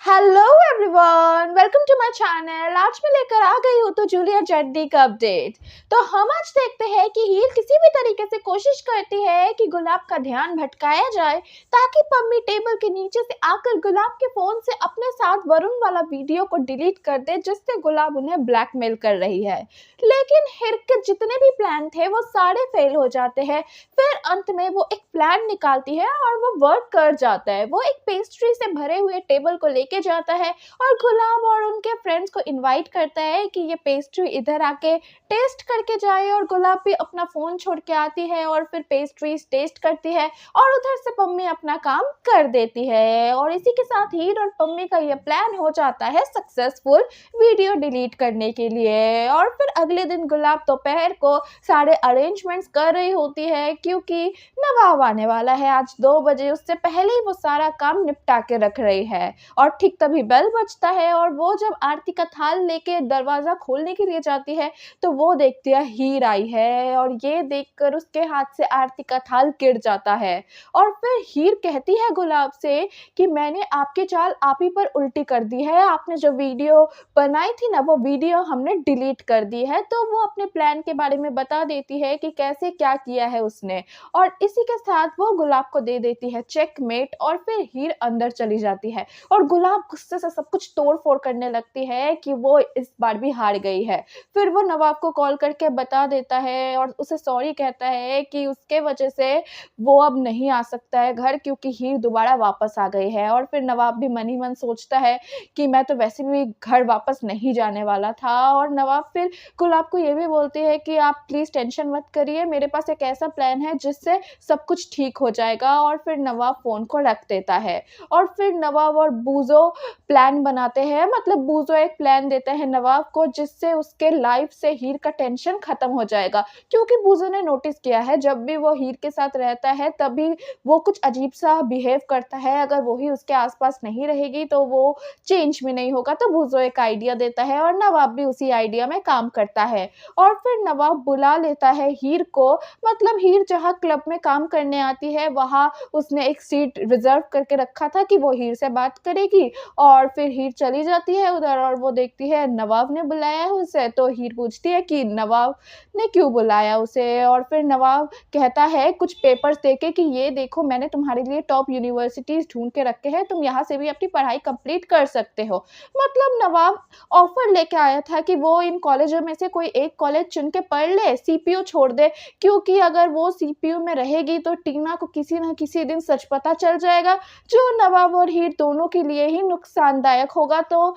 Hello everyone, welcome to my channel. आज मैं लेकर आ गई हूँ तो जूलिया जर्दी का अपडेट। तो हम आज देखते हैं कि हीर किसी भी तरीके से कोशिश करती है कि गुलाब का ध्यान भटकाया जाए ताकि पम्मी टेबल के नीचे से आकर गुलाब के फोन से अपने साथ वरुण वाला वीडियो को डिलीट कर दे, जिससे गुलाब उन्हें ब्लैकमेल कर रही है। लेकिन हीर के जितने भी प्लान थे वो सारे फेल हो जाते हैं। फिर अंत में वो एक प्लान निकालती है और वो वर्क कर जाता है। वो एक पेस्ट्री से भरे हुए टेबल को लेके जाता है और गुलाब और उनके फ्रेंड्स को इनवाइट करता है कि ये पेस्ट्री इधर आके टेस्ट करके जाए। और गुलाब भी अपना फोन छोड़ के आती है और फिर पेस्ट्री टेस्ट करती है और उधर से पम्मी अपना काम कर देती है। और इसी के साथ हीर और पम्मी का ये प्लान हो जाता है सक्सेसफुल वीडियो डिलीट करने के लिए। और फिर अगले दिन गुलाब दोपहर को सारे अरेंजमेंट्स कर रही होती है क्योंकि नवाब आने वाला है आज 2 बजे। उससे पहले ही वो सारा काम निपटा के रख रही है। और ठीक तभी बेल बजता है और वो जब आरती का थाल लेके दरवाजा खोलने के लिए जाती है तो वो देखती है हीर आई है। और ये देखकर उसके हाथ से आरती का थाल गिर जाता है। और फिर हीर कहती है गुलाब से कि मैंने आपकी चाल आप ही पर उल्टी कर दी है। आपने जो वीडियो बनाई थी ना, वो वीडियो हमने डिलीट कर दी है। तो वो अपने प्लान के बारे में बता देती है कि कैसे क्या किया है उसने। और इसी के साथ वो गुलाब को दे देती है चेकमेट। और फिर हीर अंदर चली जाती है और गुलाब गुस्से से सब कुछ तोड़ फोड़ करने लगती है कि वो इस बार भी हार गई है। फिर वो नवाब को कॉल करके बता देता है और उसे सॉरी कहता है कि उसके वजह से वो अब नहीं आ सकता है घर, क्योंकि हीर दोबारा वापस आ गई है। और फिर नवाब भी मन ही मन सोचता है कि मैं तो वैसे भी घर वापस नहीं जाने वाला था। और नवाब फिर गुलाब को ये भी बोलते हैं कि आप प्लीज टेंशन मत करिए, मेरे पास एक ऐसा प्लान है जिससे सब कुछ ठीक हो जाएगा। और फिर नवाब फोन को रख देता है। और फिर नवाब और बूजो प्लान बनाते हैं, मतलब बूजो एक प्लान देता है नवाब को जिससे उसके लाइफ से हीर का टेंशन खत्म हो जाएगा। क्योंकि बूजो ने नोटिस किया है जब भी वो हीर के साथ रहता है तभी वो कुछ अजीब सा बिहेव करता है। अगर वो ही उसके आसपास नहीं रहेगी तो वो चेंज भी नहीं होगा। तो बूजो एक आइडिया देता है और नवाब भी उसी आइडिया में काम करता है। और फिर नवाब बुला लेता है हीर को, मतलब हीर जहाँ क्लब में काम करने आती है वहाँ उसने एक सीट रिजर्व करके रखा था कि वो हीर से बात करेगी। और फिर हीर चली जाती है उधर और वो देखती है नवाब ने बुलाया है उसे। तो हीर पूछती है कि नवाब ने क्यों बुलाया उसे। और फिर नवाब कहता है कुछ पेपर्स देके कि ये देखो मैंने तुम्हारे लिए टॉप यूनिवर्सिटीज ढूंढ के रखे हैं, तुम यहाँ से भी अपनी पढ़ाई कंप्लीट कर सकते हो। मतलब नवाब ऑफर लेके आया था कि वो इन कॉलेजों में से कोई एक कॉलेज चुन के पढ़ ले, सीपीयू छोड़ दे। क्योंकि अगर वो सीपीयू में रहेगी तो टीना को किसी न किसी दिन सच पता चल जाएगा, जो नवाब और हीर दोनों के लिए ही नुकसानदायक होगा। तो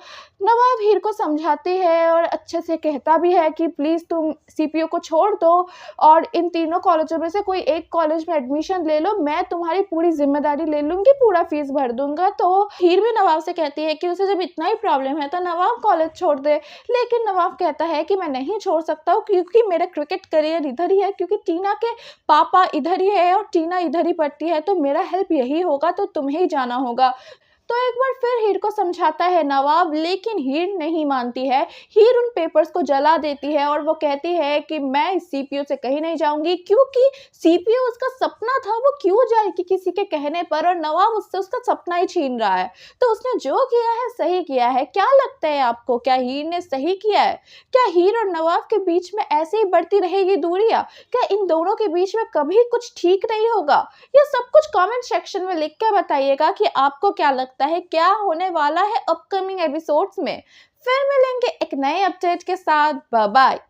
नवाब हीर को समझाती है और अच्छे से कहता भी है कि प्लीज तुम सीपीयू को छोड़ दो और इन तीनों कॉलेजों में से कोई एक कॉलेज में एडमिशन ले लो, मैं तुम्हारी पूरी जिम्मेदारी ले लूंगी, पूरा फीस भर दूंगा। तो हीर भी नवाब से कहती है कि उसे जब इतना ही प्रॉब्लम है तो नवाब कॉलेज छोड़ दे। लेकिन नवाब कहता है कि मैं नहीं छोड़ सकता हूँ क्योंकि मेरा क्रिकेट करियर इधर ही है, क्योंकि टीना के पापा इधर ही है और टीना इधर ही पढ़ती है, तो मेरा हेल्प यही होगा, तो तुम्हें ही जाना होगा। तो एक बार फिर हीर को समझाता है नवाब, लेकिन हीर नहीं मानती है। हीर उन पेपर्स को जला देती है और वो कहती है कि मैं इस सीपीयू से कहीं नहीं जाऊंगी, क्योंकि सीपीयू उसका सपना था, वो क्यों जाएगी किसी के कहने पर। और नवाब उससे उसका सपना ही छीन रहा है। तो उसने जो किया है सही किया है। क्या लगता है आपको, क्या हीर ने सही किया है? क्या हीर और नवाब के बीच में ऐसे ही बढ़ती रहेगी दूरियां? क्या इन दोनों के बीच में कभी कुछ ठीक नहीं होगा? ये सब कुछ कमेंट सेक्शन में लिख के बताइएगा कि आपको क्या लगता है, क्या होने वाला है अपकमिंग एपिसोड्स में। फिर मिलेंगे एक नए अपडेट के साथ। Bye bye.